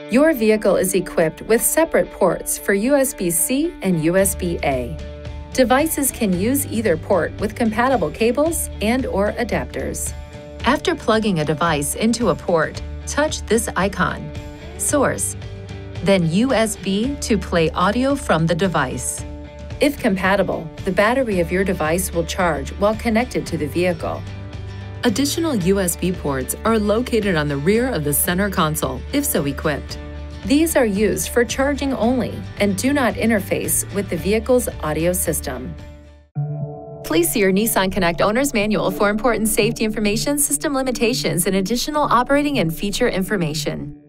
Your vehicle is equipped with separate ports for USB-C and USB-A. Devices can use either port with compatible cables and/or adapters. After plugging a device into a port, touch this icon, Source, then USB to play audio from the device. If compatible, the battery of your device will charge while connected to the vehicle. Additional USB ports are located on the rear of the center console, if so equipped. These are used for charging only and do not interface with the vehicle's audio system. Please see your Nissan Connect Owner's Manual for important safety information, system limitations, and additional operating and feature information.